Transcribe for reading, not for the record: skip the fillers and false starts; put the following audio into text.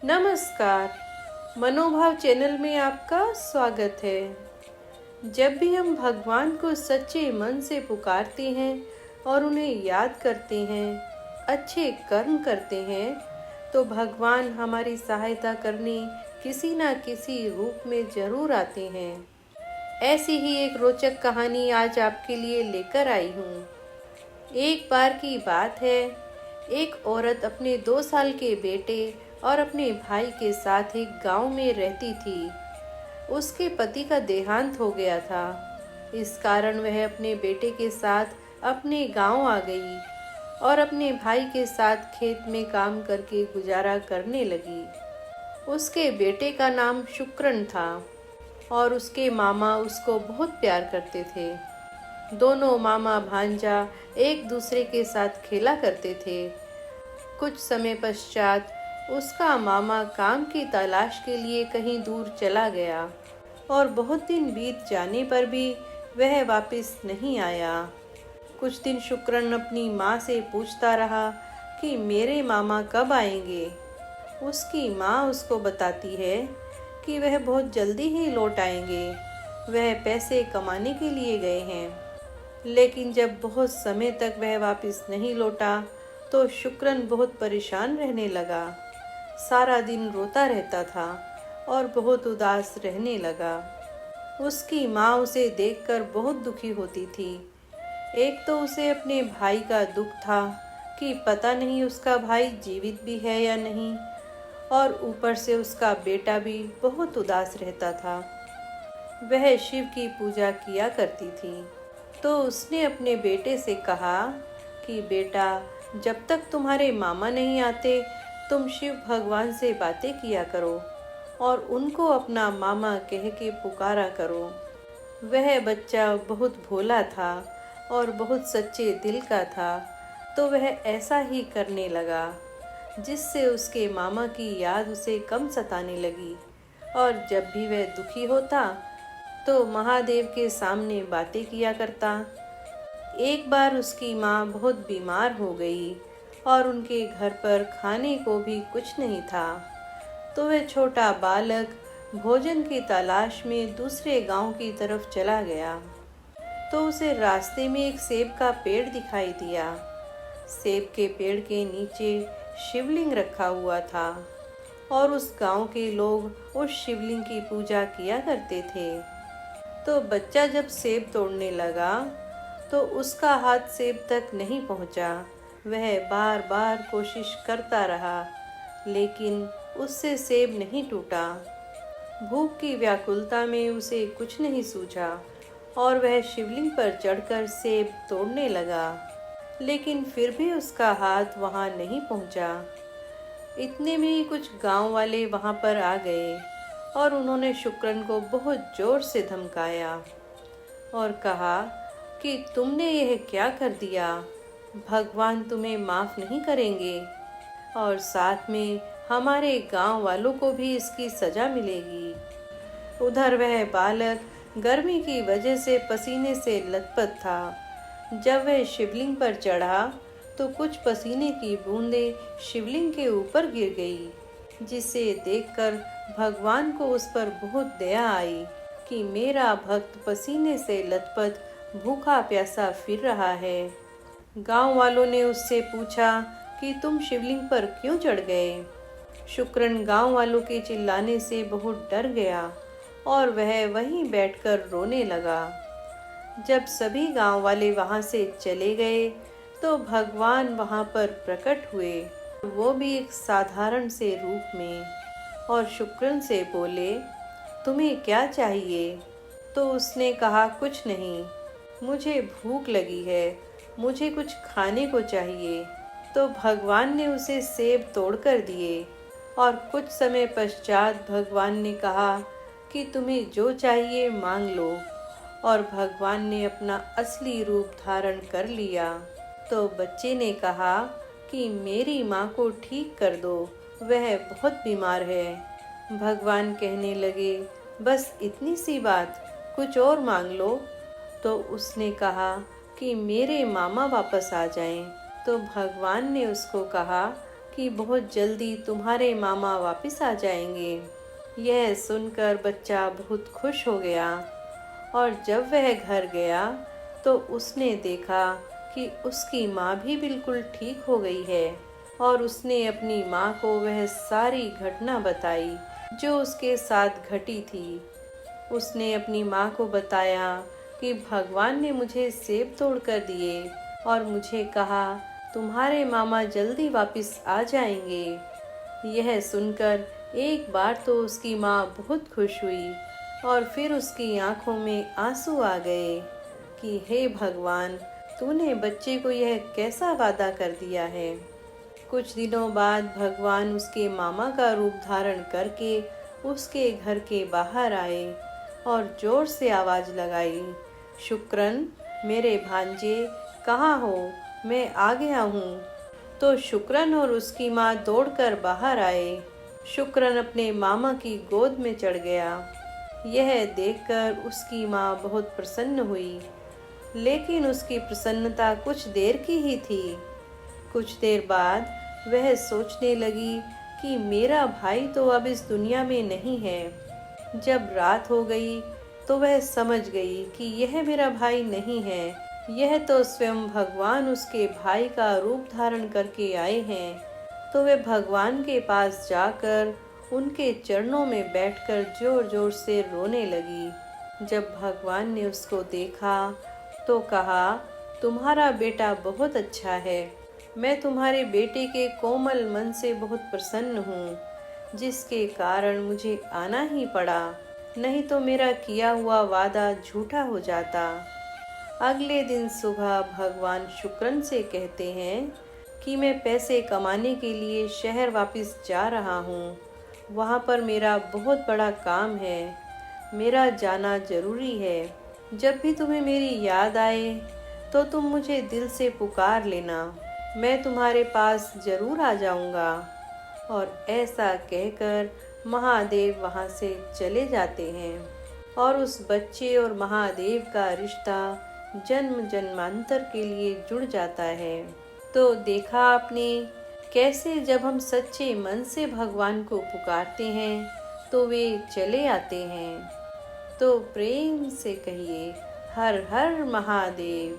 नमस्कार। मनोभाव चैनल में आपका स्वागत है। जब भी हम भगवान को सच्चे मन से पुकारते हैं और उन्हें याद करते हैं, अच्छे कर्म करते हैं, तो भगवान हमारी सहायता करने किसी न किसी रूप में जरूर आते हैं। ऐसी ही एक रोचक कहानी आज आपके लिए लेकर आई हूँ। एक बार की बात है, एक औरत अपने 2 साल के बेटे और अपने भाई के साथ एक गांव में रहती थी। उसके पति का देहांत हो गया था। इस कारण वह अपने बेटे के साथ अपने गांव आ गई और अपने भाई के साथ खेत में काम करके गुजारा करने लगी। उसके बेटे का नाम शुक्रन था और उसके मामा उसको बहुत प्यार करते थे। दोनों मामा भांजा एक दूसरे के साथ खेला करते थे। कुछ समय पश्चात उसका मामा काम की तलाश के लिए कहीं दूर चला गया और बहुत दिन बीत जाने पर भी वह वापस नहीं आया। कुछ दिन शुक्रन अपनी माँ से पूछता रहा कि मेरे मामा कब आएंगे। उसकी माँ उसको बताती है कि वह बहुत जल्दी ही लौट आएंगे, वह पैसे कमाने के लिए गए हैं। लेकिन जब बहुत समय तक वह वापस नहीं लौटा तो शुक्रन बहुत परेशान रहने लगा। सारा दिन रोता रहता था और बहुत उदास रहने लगा। उसकी माँ उसे देखकर बहुत दुखी होती थी। एक तो उसे अपने भाई का दुख था कि पता नहीं उसका भाई जीवित भी है या नहीं, और ऊपर से उसका बेटा भी बहुत उदास रहता था। वह शिव की पूजा किया करती थी, तो उसने अपने बेटे से कहा कि बेटा, जब तक तुम्हारे मामा नहीं आते तुम शिव भगवान से बातें किया करो और उनको अपना मामा कह के पुकारा करो। वह बच्चा बहुत भोला था और बहुत सच्चे दिल का था, तो वह ऐसा ही करने लगा, जिससे उसके मामा की याद उसे कम सताने लगी। और जब भी वह दुखी होता तो महादेव के सामने बातें किया करता। एक बार उसकी माँ बहुत बीमार हो गई और उनके घर पर खाने को भी कुछ नहीं था, तो वह छोटा बालक भोजन की तलाश में दूसरे गांव की तरफ चला गया। तो उसे रास्ते में एक सेब का पेड़ दिखाई दिया। सेब के पेड़ के नीचे शिवलिंग रखा हुआ था और उस गांव के लोग उस शिवलिंग की पूजा किया करते थे। तो बच्चा जब सेब तोड़ने लगा तो उसका हाथ सेब तक नहीं पहुंचा। वह बार बार कोशिश करता रहा, लेकिन उससे सेब नहीं टूटा। भूख की व्याकुलता में उसे कुछ नहीं सूझा और वह शिवलिंग पर चढ़कर सेब तोड़ने लगा, लेकिन फिर भी उसका हाथ वहां नहीं पहुंचा। इतने में ही कुछ गांव वाले वहां पर आ गए और उन्होंने शुक्रन को बहुत जोर से धमकाया और कहा कि तुमने यह क्या कर दिया, भगवान तुम्हें माफ नहीं करेंगे और साथ में हमारे गांव वालों को भी इसकी सजा मिलेगी। उधर वह बालक गर्मी की वजह से पसीने से लथपथ था। जब वह शिवलिंग पर चढ़ा तो कुछ पसीने की बूंदें शिवलिंग के ऊपर गिर गई, जिसे देखकर भगवान को उस पर बहुत दया आई कि मेरा भक्त पसीने से लथपथ भूखा प्यासा फिर रहा है। गांव वालों ने उससे पूछा कि तुम शिवलिंग पर क्यों चढ़ गए। शुक्रन गांव वालों के चिल्लाने से बहुत डर गया और वह वहीं बैठकर रोने लगा। जब सभी गांव वाले वहां से चले गए तो भगवान वहां पर प्रकट हुए, वो भी एक साधारण से रूप में, और शुक्रन से बोले, तुम्हें क्या चाहिए। तो उसने कहा, कुछ नहीं, मुझे भूख लगी है, मुझे कुछ खाने को चाहिए। तो भगवान ने उसे सेब तोड़कर दिए और कुछ समय पश्चात भगवान ने कहा कि तुम्हें जो चाहिए मांग लो, और भगवान ने अपना असली रूप धारण कर लिया। तो बच्चे ने कहा कि मेरी माँ को ठीक कर दो, वह बहुत बीमार है। भगवान कहने लगे, बस इतनी सी बात, कुछ और मांग लो। तो उसने कहा कि मेरे मामा वापस आ जाएं। तो भगवान ने उसको कहा कि बहुत जल्दी तुम्हारे मामा वापस आ जाएंगे। यह सुनकर बच्चा बहुत खुश हो गया और जब वह घर गया तो उसने देखा कि उसकी माँ भी बिल्कुल ठीक हो गई है और उसने अपनी माँ को वह सारी घटना बताई जो उसके साथ घटी थी। उसने अपनी माँ को बताया कि भगवान ने मुझे सेब तोड़ कर दिए और मुझे कहा तुम्हारे मामा जल्दी वापस आ जाएंगे। यह सुनकर एक बार तो उसकी माँ बहुत खुश हुई और फिर उसकी आंखों में आंसू आ गए कि हे भगवान, तूने बच्चे को यह कैसा वादा कर दिया है। कुछ दिनों बाद भगवान उसके मामा का रूप धारण करके उसके घर के बाहर आए और जोर से आवाज लगाई, शुक्रन, मेरे भांजे, कहाँ हो, मैं आ गया हूँ। तो शुक्रन और उसकी माँ दौड़कर बाहर आए। शुक्रन अपने मामा की गोद में चढ़ गया। यह देखकर उसकी माँ बहुत प्रसन्न हुई, लेकिन उसकी प्रसन्नता कुछ देर की ही थी। कुछ देर बाद वह सोचने लगी कि मेरा भाई तो अब इस दुनिया में नहीं है। जब रात हो गई तो वह समझ गई कि यह मेरा भाई नहीं है, यह तो स्वयं भगवान उसके भाई का रूप धारण करके आए हैं। तो वह भगवान के पास जाकर उनके चरणों में बैठकर जोर जोर से रोने लगी। जब भगवान ने उसको देखा तो कहा, तुम्हारा बेटा बहुत अच्छा है। मैं तुम्हारे बेटे के कोमल मन से बहुत प्रसन्न हूँ, जिसके कारण मुझे आना ही पड़ा, नहीं तो मेरा किया हुआ वादा झूठा हो जाता। अगले दिन सुबह भगवान शुक्रन से कहते हैं कि मैं पैसे कमाने के लिए शहर वापस जा रहा हूँ। वहाँ पर मेरा बहुत बड़ा काम है, मेरा जाना जरूरी है। जब भी तुम्हें मेरी याद आए तो तुम मुझे दिल से पुकार लेना, मैं तुम्हारे पास जरूर आ जाऊंगा। और ऐसा कहकर महादेव वहाँ से चले जाते हैं और उस बच्चे और महादेव का रिश्ता जन्म जन्मांतर के लिए जुड़ जाता है। तो देखा आपने कैसे जब हम सच्चे मन से भगवान को पुकारते हैं तो वे चले आते हैं। तो प्रेम से कहिए, हर हर महादेव।